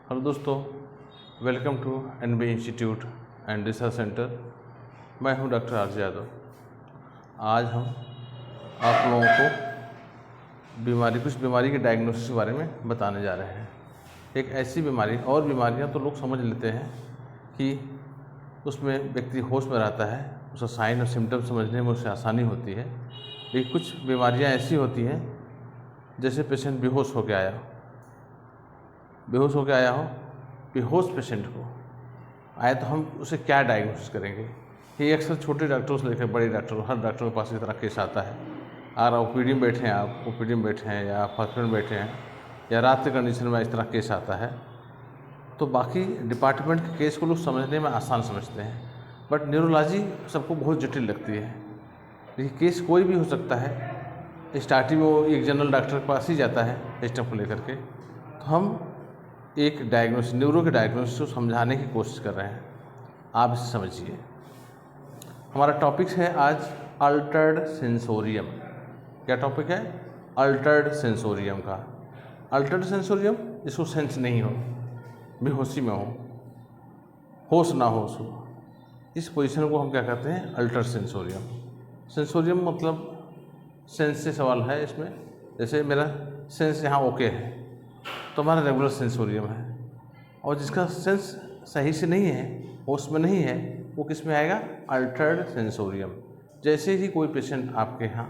Hello दोस्तों, welcome to NB institute and research centre. मैं हूं डॉक्टर आर जे यादव। आज हम आप लोगों को कुछ बीमारी के डायग्नोसिस के बारे में बताने जा रहे हैं। एक ऐसी बीमारी, और बीमारियां तो लोग समझ लेते हैं कि उसमें व्यक्ति होश में रहता है, उसका साइन और सिम्टम समझने में उससे आसानी होती है। लेकिन कुछ बीमारियां ऐसी होती हैं जैसे पेशेंट बेहोश होकर आया हो। बेहोश पेशेंट को आए तो हम उसे क्या डायग्नोसिस करेंगे? ये अक्सर छोटे डॉक्टरों से लेकर बड़े डॉक्टर, हर डॉक्टर के पास इस तरह केस आता है। अगर ओपीडी में बैठे हैं, आप ओपीडी में बैठे हैं या हॉस्पिटल में बैठे हैं या रात के कंडीशन में इस तरह केस आता है, तो बाकी डिपार्टमेंट के केस को लोग समझने में आसान समझते हैं, बट न्यूरोलॉजी सबको बहुत जटिल लगती है। लेकिन केस कोई भी हो सकता है। स्टार्टिंग में वो एक जनरल डॉक्टर के पास ही जाता है सिस्टम को लेकर के। तो हम एक डायग्नोसिस, न्यूरो के डायग्नोसिस को समझाने की कोशिश कर रहे हैं। आप इसे समझिए। हमारा टॉपिक है आज अल्टर्ड सेंसोरियम। क्या टॉपिक है? अल्टर्ड सेंसोरियम का। अल्टर्ड सेंसोरियम, जिसको सेंस नहीं हो, बेहोशी में हो, होश ना हो उसको, इस पोजीशन को हम क्या कहते हैं? Altered sensorium. सेंसोरियम मतलब सेंस से सवाल है इसमें। जैसे मेरा सेंस यहाँ ओके है तो हमारा रेगुलर सेंसोरियम है, और जिसका सेंस सही से नहीं है, होश में नहीं है, वो किस में आएगा? Altered sensorium. जैसे ही कोई पेशेंट आपके यहाँ,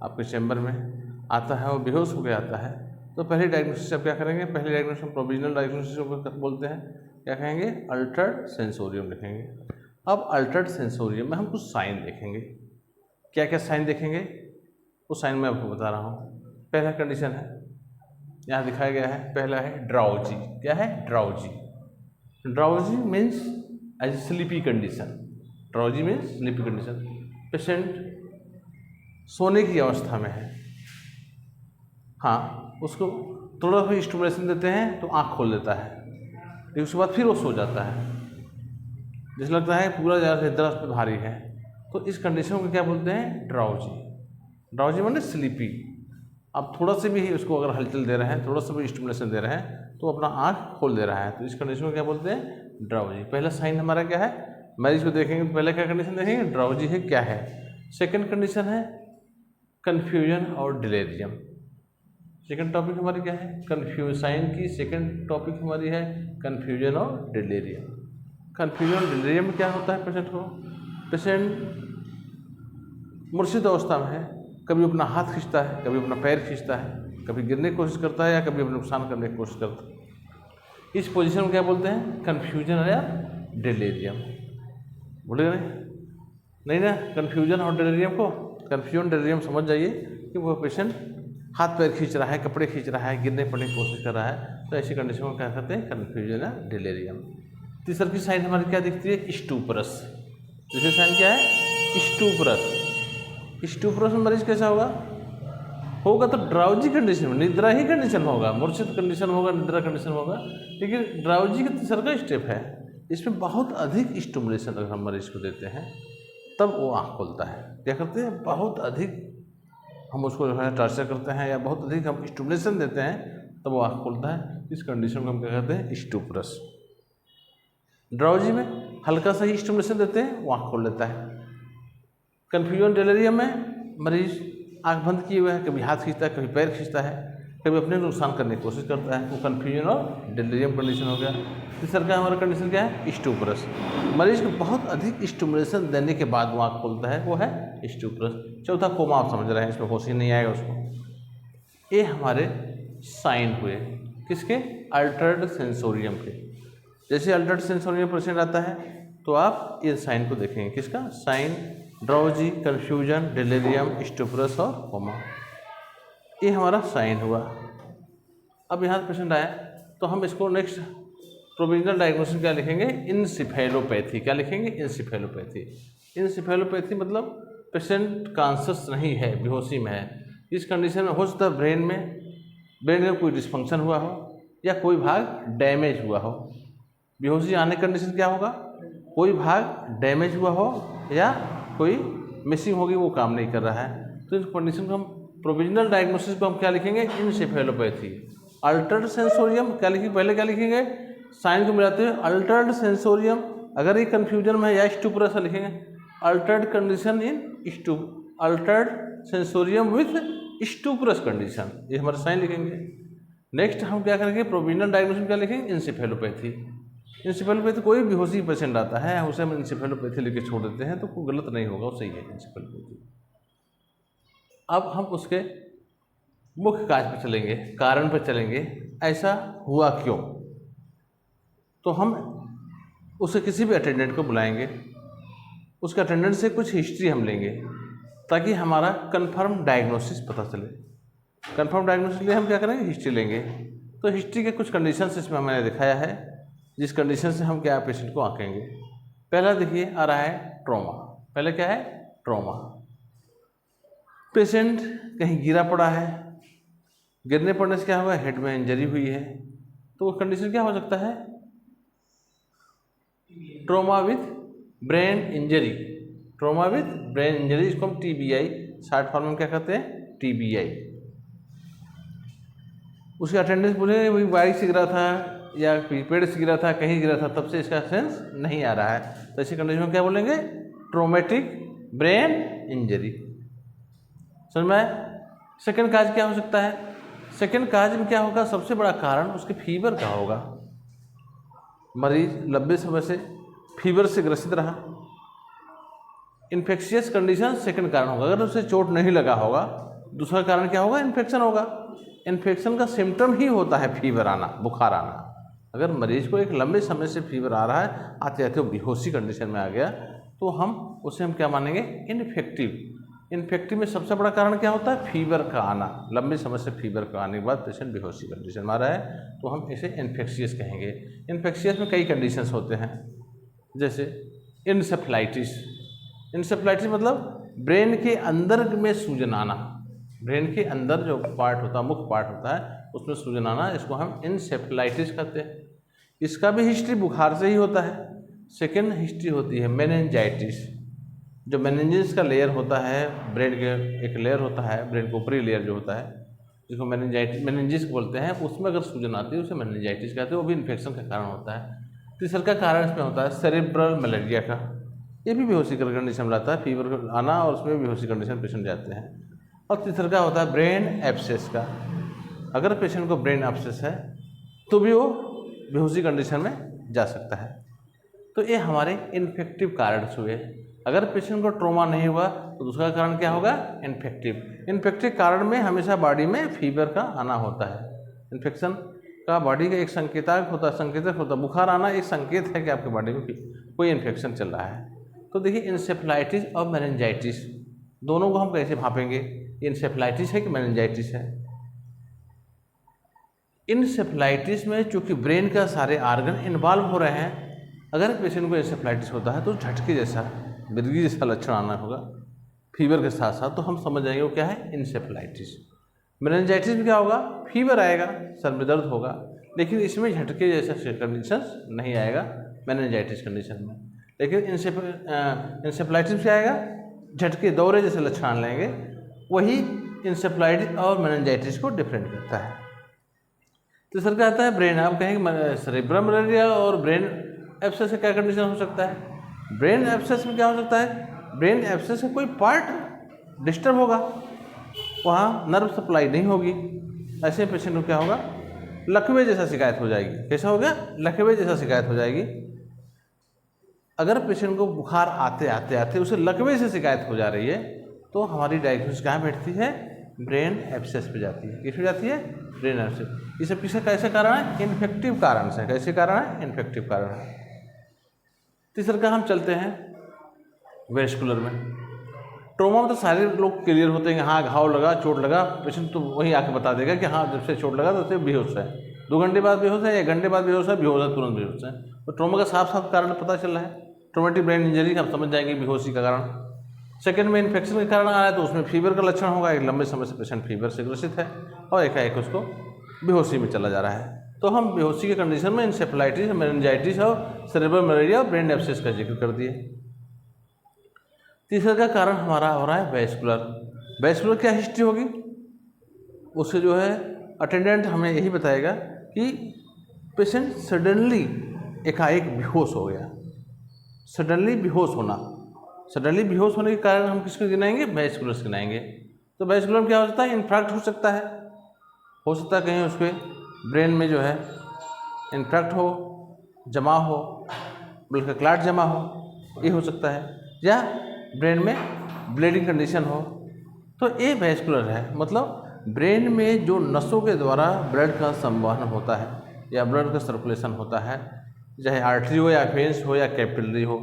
आपके चैम्बर में आता है और बेहोश होकर आता है, तो पहले डायग्नोसिस आप क्या करेंगे? पहले डायग्नोसिस प्रोविजनल डायग्नोसिस को बोलते हैं। क्या कहेंगे? अल्टर्ड सेंसोरियम लिखेंगे। अब अल्टर्ड सेंसोरियम में हम कुछ साइन देखेंगे। क्या क्या साइन देखेंगे? वो साइन मैं आपको बता रहा हूँ। पहला कंडीशन है, यहाँ दिखाया गया है, पहला है ड्राउजी। क्या है? Drowsy. Drowsy means as sleepy condition. Drowsy means sleepy condition. Patient सोने की अवस्था में है, हाँ, उसको थोड़ा सा स्टिमुलेशन देते हैं तो आँख खोल देता है, लेकिन उसके बाद फिर वो सो जाता है, जैसे लगता है पूरा ज़्यादा निद्रा उस पर भारी है। तो इस कंडीशन को क्या बोलते हैं? ड्राउजी। ड्राउजी माने स्लीपी। आप थोड़ा से भी उसको अगर हलचल दे रहे हैं, थोड़ा सा भी स्टिमुलेशन दे रहे हैं, तो अपना आँख खोल दे रहा है, तो इस कंडीशन को क्या बोलते हैं? ड्राउजी। पहला साइन हमारा क्या है? मरीज को देखेंगे तो पहले क्या कंडीशन देखेंगे? ड्राउजी है, क्या है। सेकंड कंडीशन है कन्फ्यूजन और डिलेरियम। सेकंड टॉपिक हमारी क्या है? कन्फ्यूजन। साइन की सेकंड टॉपिक हमारी है कन्फ्यूजन और डिलेरियम। कन्फ्यूजन और डिलेरियम में क्या होता है पेशेंट को? पेशेंट मूर्छित अवस्था में है, कभी अपना हाथ खींचता है, कभी अपना पैर खींचता है, कभी गिरने की कोशिश करता है या कभी अपना नुकसान करने की कोशिश करता है। इस पोजीशन को क्या बोलते हैं? कन्फ्यूजन या डिलेरियम। बोलेगा नहीं ना? कन्फ्यूजन और डिलेरियम को, कन्फ्यूजन डिलेरियम समझ जाइए कि वो पेशेंट हाथ पैर खींच रहा है, कपड़े खींच रहा है, गिरने पड़ने की कोशिश कर रहा है, तो ऐसी कंडीशन को क्या कहते हैं? कन्फ्यूजन या डिलेरियम। तीसरी साइन हमारी क्या दिखती है? स्टूपरस। तीसरी साइन क्या है? स्टूपरस। स्टूपरस में मरीज कैसा होगा तो ड्राउजी कंडीशन में, निद्रा ही कंडीशन होगा, मूर्छित कंडीशन होगा, निद्रा कंडीशन होगा, लेकिन ड्राउजी का तीसरा स्टेप है, इसमें बहुत अधिक स्टिमुलेशन अगर हम मरीज को देते हैं तब वो आँख खोलता है। क्या करते हैं? बहुत अधिक हम उसको जो है टॉर्चर करते हैं या बहुत अधिक हम स्टिमुलेशन देते हैं तब वो आँख खोलता है। इस कंडीशन को हम क्या कहते हैं? स्टूपरस। ड्राउजी में हल्का सा ही स्टिमुलेशन देते हैं, वो आँख खोल लेता है। कन्फ्यूजन डिलेरियम में मरीज आँख बंद किए हुए है, कभी हाथ खींचता है, कभी पैर खींचता है, कभी अपने नुकसान करने की कोशिश करता है, वो कन्फ्यूजन और डिलेरियम कंडीशन हो गया। तीसरा का हमारा कंडीशन क्या है? स्टूपरस। मरीज को बहुत अधिक स्टिमुलेशन देने के बाद वो आँख खोलता है, वो है स्टूपरस। चौथा कोमा, आप समझ रहे हैं, इसमें होश ही नहीं आएगा उसको। ये हमारे साइन हुए किसके? अल्टर्ड सेंसोरियम के। जैसे अल्टर्ड सेंसोरियम पेशेंट आता है तो आप ये साइन को देखेंगे। किसका? साइन ड्राउजी, कन्फ्यूजन, डिलेरियम, स्टूपरस और कोमा। ये हमारा साइन हुआ। अब यहाँ पेशेंट आया तो हम इसको नेक्स्ट प्रोविजनल डायग्नोसिस क्या लिखेंगे? इंसिफेलोपैथी। क्या लिखेंगे? इंसिफेलोपैथी। इंसिफेलोपैथी मतलब पेशेंट कॉन्शियस नहीं है, बेहोशी में है। इस कंडीशन में हो सकता है ब्रेन में कोई डिस्फंक्शन हुआ हो या कोई भाग डैमेज हुआ हो। बेहोशी आने की कंडीशन क्या होगा? कोई भाग डैमेज हुआ हो या कोई मिसिंग होगी, वो काम नहीं कर रहा है। तो इस कंडीशन को हम प्रोविजनल डायग्नोसिस को हम क्या लिखेंगे? इंसेफेलोपैथी। अल्टर्ड सेंसोरियम क्या लिखेंगे? पहले क्या लिखेंगे? साइन को मिलाते हुए अल्टर्ड सेंसोरियम, अगर ये कन्फ्यूजन में है या स्टूपरस लिखेंगे, altered condition in altered sensorium with stuporous condition, ये हमारे साइन लिखेंगे। नेक्स्ट हम क्या करेंगे, प्रोविजनल डायग्नोसिस क्या लिखेंगे, इंसेफेलोपैथी। इंसेफेलोपैथी कोई बेहोशी पेशेंट आता है उसे हम इंसेफेलोपैथी लिख के छोड़ देते हैं तो कोई गलत नहीं होगा, वो सही है इंसेफेलोपैथी। अब हम उसके मुख्य काज पर चलेंगे, कारण पर चलेंगे, ऐसा हुआ क्यों। तो हम उसे किसी भी अटेंडेंट को बुलाएंगे, उसके अटेंडेंट से कुछ हिस्ट्री हम लेंगे ताकि हमारा कंफर्म डायग्नोसिस पता चले। कंफर्म डायग्नोसिस के लिए हम क्या करेंगे, हिस्ट्री लेंगे। तो हिस्ट्री के कुछ कंडीशंस इसमें मैंने दिखाया है, जिस कंडीशन से हम क्या पेशेंट को आंकेंगे। पहला देखिए आ रहा है ट्रॉमा। पहले क्या है, ट्रॉमा। पेशेंट कहीं गिरा पड़ा है, गिरने पड़ने से क्या हुआ, हेड में इंजरी हुई है, तो वो कंडीशन क्या हो सकता है, trauma with brain injury. Trauma with brain injury, इसको हम TBI शॉर्ट फॉर्म में क्या कहते हैं, TBI। उसके अटेंडेंस बोले वही बाइक से गिरा था या पेड़ से गिरा था, कहीं गिरा था, तब से इसका सेंस नहीं आ रहा है, तो ऐसी कंडीशन में क्या बोलेंगे, ट्रोमेटिक ब्रेन इंजरी। समझ में। सेकेंड काज क्या हो सकता है, सेकेंड काज में क्या होगा, सबसे बड़ा कारण उसके फीवर का होगा। मरीज लंबे समय से फीवर से ग्रसित रहा, इन्फेक्शियस कंडीशन सेकंड कारण होगा। अगर उसे चोट नहीं लगा होगा, दूसरा कारण क्या होगा, इन्फेक्शन होगा। इन्फेक्शन का सिम्टम ही होता है फीवर आना, बुखार आना। अगर मरीज को एक लंबे समय से फीवर आ रहा है, आते आते वो बेहोशी कंडीशन में आ गया, तो हम क्या मानेंगे, इन्फेक्टिव। इन्फेक्टिव में सबसे बड़ा कारण क्या होता है, फीवर का आना। लंबे समय से फीवर का आने के बाद पेशेंट बेहोशी कंडीशन में आ रहा है, तो हम इसे इन्फेक्शियस कहेंगे। इन्फेक्शियस में कई कंडीशंस होते हैं, जैसे इंसेफ्लाइटिस। इंसेफ्लाइटिस मतलब ब्रेन के अंदर में सूजन आना। ब्रेन के अंदर जो पार्ट होता है, मुख्य पार्ट होता है, उसमें सूजन आना, इसको हम इंसेफ्लाइटिस कहते हैं। इसका भी हिस्ट्री बुखार से ही होता है। सेकेंड हिस्ट्री होती है मेनिंजाइटिस। जो मेनिंजिस का लेयर होता है, ब्रेन के एक लेयर होता है, ब्रेन के ऊपरी लेयर जो होता है, जिसको मेनिंजिस बोलते हैं, उसमें अगर सूजन आती है उसे मेनिंजाइटिस कहते हैं, वो भी इन्फेक्शन का कारण होता है। तीसरा का कारण इसमें होता है सेरेब्रल मलेरिया का, ये भी बेहोशी का कंडीशन में रहता है, फीवर आना और उसमें बेहोशी कंडीशन पेशेंट जाते हैं। और तीसरा का होता है ब्रेन एब्सेस का। अगर पेशेंट को ब्रेन एब्सेस है तो भी वो बेहोशी कंडीशन में जा सकता है। तो ये हमारे इन्फेक्टिव कारण हुए। अगर पेशेंट को ट्रॉमा नहीं हुआ तो दूसरा कारण क्या होगा, इन्फेक्टिव। इन्फेक्टिव कारण में हमेशा बॉडी में फीवर का आना होता है। इन्फेक्शन का बॉडी का एक संकेतक होता है, बुखार आना एक संकेत है कि आपके बॉडी में कोई इन्फेक्शन चल रहा है। तो देखिए इंसेफ्लाइटिस और मेनिंजाइटिस दोनों को हम कैसे भापेंगे, इंसेफ्लाइटिस है कि मेनिंजाइटिस है। इंसेफ्लाइटिस में चूंकि ब्रेन का सारे आर्गन इन्वॉल्व हो रहे हैं, अगर पेशेंट को इंसेफ्लाइटिस होता है तो झटके जैसा, मिर्गी जैसा लक्षण आना होगा फीवर के साथ साथ, तो हम समझ जाएंगे वो क्या है, इंसेफ्लाइटिस। मेनिंजाइटिस में क्या होगा, फीवर आएगा, सर में दर्द होगा, लेकिन इसमें झटके जैसा कंडीशंस नहीं आएगा मेनिंजाइटिस कंडीशन में। लेकिन इंसेफ्लाइटिस क्या आएगा, झटके दौरे जैसे लक्षण लेंगे। वही इंसेफ्लाइटिस और मेनिंजाइटिस को डिफरेंट करता है। तो सर कहता है ब्रेन, आप कहेंगे सेरेब्रल मलेरिया और ब्रेन एब्सेस से क्या कंडीशन हो सकता है। ब्रेन एब्सेस में क्या हो सकता है, ब्रेन एब्सेस से कोई पार्ट डिस्टर्ब होगा, वहाँ नर्व सप्लाई नहीं होगी, ऐसे पेशेंट को क्या होगा, लकवे जैसा शिकायत हो जाएगी। कैसा हो गया, लकवे जैसा शिकायत हो जाएगी। अगर पेशेंट को बुखार आते आते उसे लकवे से शिकायत हो जा रही है, तो हमारी डायग्नोसिस कहाँ बैठती है, ब्रेन एब्सेस पे जाती है। किस पे जाती है, ब्रेन एब्सेस। ये सब किसे कैसे कारण है, इन्फेक्टिव कारण से। कैसे कारण है, इन्फेक्टिव कारण है। तीसरा का हम चलते हैं वेस्कुलर में। ट्रोमा में तो सारे लोग क्लियर होते हैं कि हाँ घाव लगा, चोट लगा, पेशेंट तो वही आके बता देगा कि हाँ जब से चोट लगा तो उससे बेहोश है, 2 घंटे बाद बेहोश है, 1 घंटे बाद बेहोश है, तुरंत बेहोश है। तो ट्रोमा का साफ साफ कारण पता चल रहा है। ट्रोमेटिक ब्रेन इंजरी हम समझ जाएंगे बेहोशी का कारण। सेकेंड में इन्फेक्शन के कारण आ रहा है, तो उसमें फीवर का लक्षण होगा, एक लंबे समय से पेशेंट फीवर से ग्रसित है और एकाएक उसको बेहोशी में चला जा रहा है। तो हम बेहोशी के कंडीशन में इंसेफ्लाइटिस, मेनिंजाइटिस और सेरेब्रल मलेरिया और ब्रेन एब्सेस का जिक्र कर दिए। तीसरा का कारण हमारा हो रहा है वेस्कुलर। वेस्कुलर क्या हिस्ट्री होगी, उससे जो है अटेंडेंट हमें यही बताएगा कि पेशेंट सडनली एकाएक बेहोश हो गया, सडनली बेहोश होना, सडनली बेहोश होने के कारण हम किसको गिनाएंगे? वेस्कुलर्स गिनाएंगे। तो वेस्कुलर में क्या हो सकता है? इन्फ्रैक्ट हो सकता है कहीं उसके ब्रेन में जो है इन्फ्रैक्ट हो, जमा हो, ब्लड का क्लॉट जमा हो, ये हो सकता है, या ब्रेन में ब्लीडिंग कंडीशन हो। तो ये वेस्कुलर है, मतलब ब्रेन में जो नसों के द्वारा ब्लड का संवहन होता है या ब्लड का सर्कुलेशन होता है, चाहे आर्टरी हो या वेन्स हो या कैपिलरी हो,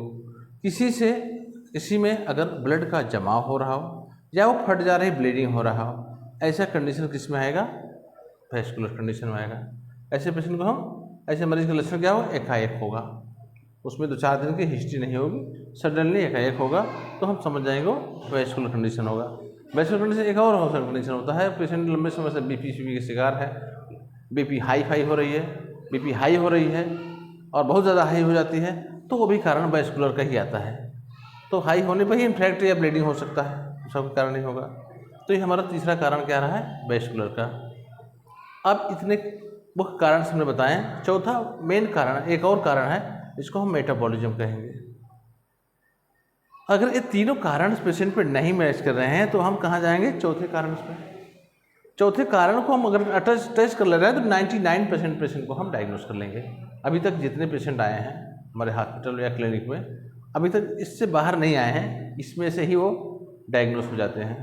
किसी में अगर ब्लड का जमाव हो रहा हो या वो फट जा रही ब्लीडिंग हो रहा हो, ऐसा कंडीशन किस में आएगा? वेस्कुलर कंडीशन में आएगा। ऐसे पेशेंट को ऐसे मरीज का लक्षण क्या होगा? एकाएक होगा, उसमें 2-4 दिन की हिस्ट्री नहीं होगी, सडनली एकाएक होगा, तो हम समझ जाएंगे वो वेस्कुलर कंडीशन होगा। वेस्कुलर कंडीशन एक और कंडीशन होता है, पेशेंट लंबे समय से बीपी के शिकार है, बीपी हाई हो रही है, बीपी हाई हो रही है और बहुत ज़्यादा हाई हो जाती है, तो वो भी कारण वेस्कुलर का ही आता है। तो हाई होने पर ही इन्फेक्ट या ब्लीडिंग हो सकता है, दूसरा कोई कारण नहीं होगा। तो ये हमारा तीसरा कारण क्या रहा है? वेस्कुलर का। अब इतने मुख्य कारण हमने बताएं। चौथा मेन कारण, एक और कारण है, इसको हम मेटाबॉलिज्म कहेंगे। अगर ये तीनों कारण पेशेंट पे नहीं मैच कर रहे हैं तो हम कहाँ जाएंगे? चौथे कारण पे। चौथे कारण को हम अगर टेस्ट कर ले रहे हैं तो 99% पेशेंट को हम डायग्नोस कर लेंगे। अभी तक जितने पेशेंट आए हैं हमारे हॉस्पिटल या क्लिनिक में, अभी तक इससे बाहर नहीं आए हैं, इसमें से ही वो डायग्नोस हो जाते हैं।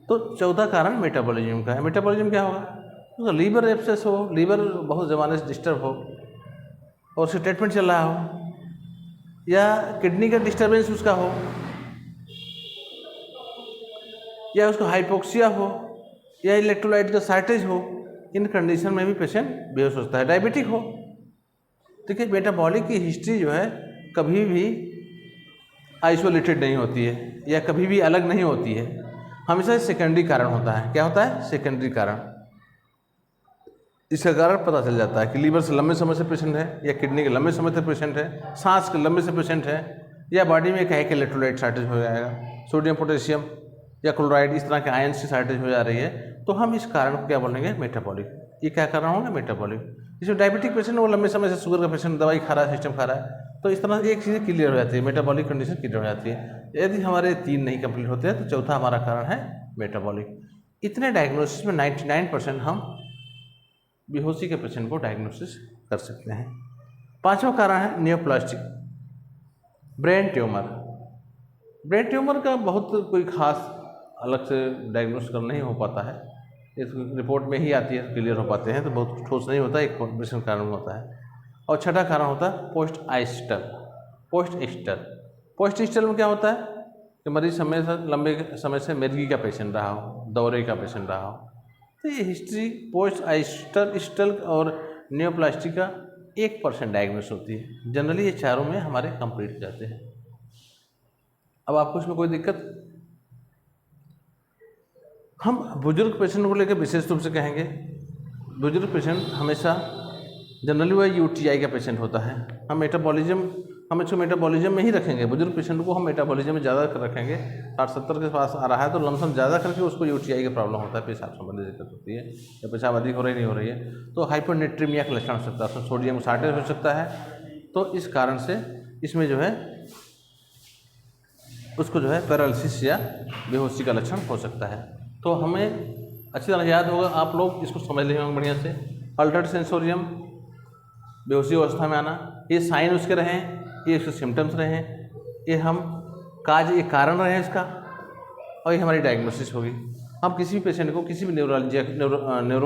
तो चौथा कारण मेटाबॉलिज्म का है। मेटाबॉलिज्म क्या होगा? तो लीवर एब्सेस हो, लीवर बहुत ज़माने से डिस्टर्ब हो और उसका ट्रीटमेंट चल रहा हो, या किडनी का डिस्टर्बेंस उसका हो, या उसको हाइपोक्सिया हो, या इलेक्ट्रोलाइट का शॉर्टेज हो, इन कंडीशन में भी पेशेंट बेहोश होता है। डायबिटिक हो, देखिए मेटाबॉलिक की हिस्ट्री जो है कभी भी आइसोलेटेड नहीं होती है या कभी भी अलग नहीं होती है, हमेशा सेकेंडरी कारण होता है। क्या होता है? सेकेंडरी कारण। इसका कारण पता चल जाता है कि लीवर से लंबे समय से पेशेंट है, या किडनी के लंबे समय से पेशेंट है, सांस के लंबे से पेशेंट है, या बॉडी में कहे कि इलेक्ट्रोलाइट शॉर्टेज हो जाएगा, सोडियम पोटेशियम या क्लोराइड, इस तरह के आयंस की शॉर्टेज हो जा रही है, तो हम इस कारण को क्या बोलेंगे? मेटाबॉलिक। ये क्या कारण होगा? मेटाबॉलिक। इसमें डायबिटिक पेशेंट वो लंबे समय से शुगर का पेशेंट दवाई खा रहा है, सिस्टम खा रहा है, तो इस तरह से एक चीज़ क्लियर हो जाती है, मेटाबॉलिक कंडीशन क्लियर हो जाती है। यदि हमारे 3 नहीं कंप्लीट होते हैं तो चौथा हमारा कारण है मेटाबॉलिक। इतने डायग्नोसिस में 99% हम बेहोशी के पेशेंट को डायग्नोसिस कर सकते हैं। 5वां कारण है neoplastic brain tumour. Brain tumour का बहुत कोई खास अलग से डायग्नोस कर नहीं हो पाता है, इस रिपोर्ट में ही आती है, क्लियर हो पाते हैं, तो बहुत ठोस नहीं होता, एक कॉम्प्लिकेशन कारण होता है। और छठा कारण होता है पोस्ट ईस्टर में क्या होता है कि मरीज लंबे समय से मिर्गी का पेशेंट रहा हो, दौरे का पेशेंट रहा हो, तो ये हिस्ट्री पोस्ट ईस्टर और नियोप्लास्टिक का 1% डायग्नोस होती है। जनरली ये चारों में हमारे कंप्लीट हो जाते हैं। अब आपको इसमें कोई दिक्कत? हम बुजुर्ग पेशेंट को लेकर विशेष रूप से कहेंगे। बुजुर्ग पेशेंट हमेशा जनरली वह यूटीआई का पेशेंट होता है। हम इसको मेटाबॉलिज्म में ही रखेंगे। बुजुर्ग पेशेंट को हम मेटाबॉलिज्म में ज़्यादा रखेंगे। 60-70 के पास आ रहा है तो लमसम ज़्यादा करके उसको यूटीआई का प्रॉब्लम होता है, पेशाब संबंधी दिक्कत होती है, या पेशाब अधिक हो रही नहीं हो रही है, तो हाइपोनेट्रीमिया का लक्षण हो सकता है, उसमें सोडियम शॉर्टेज हो सकता है। तो इस कारण से इसमें जो है उसको जो है पैरालिसिस या बेहोशी का लक्षण हो सकता है। तो हमें अच्छी तरह याद होगा, आप लोग इसको समझ लेंगे बढ़िया से। अल्टर्ड सेंसोरियम, बेहोशी अवस्था में आना, ये साइन उसके रहें, ये इसके सिम्टम्स रहें, ये कारण रहे इसका, और ये हमारी डायग्नोसिस होगी। हम किसी भी पेशेंट को, किसी भी न्यूरो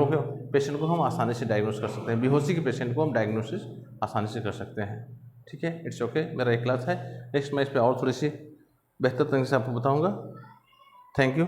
के पेशेंट को हम आसानी से डायग्नोस कर सकते हैं। बेहोशी के पेशेंट को हम डायग्नोसिस आसानी से कर सकते हैं। ठीक है, इट्स ओके। मेरा एक क्लास है, नेक्स्ट मैं इस पर और थोड़ी सी बेहतर तरीके से आपको बताऊँगा। Thank you.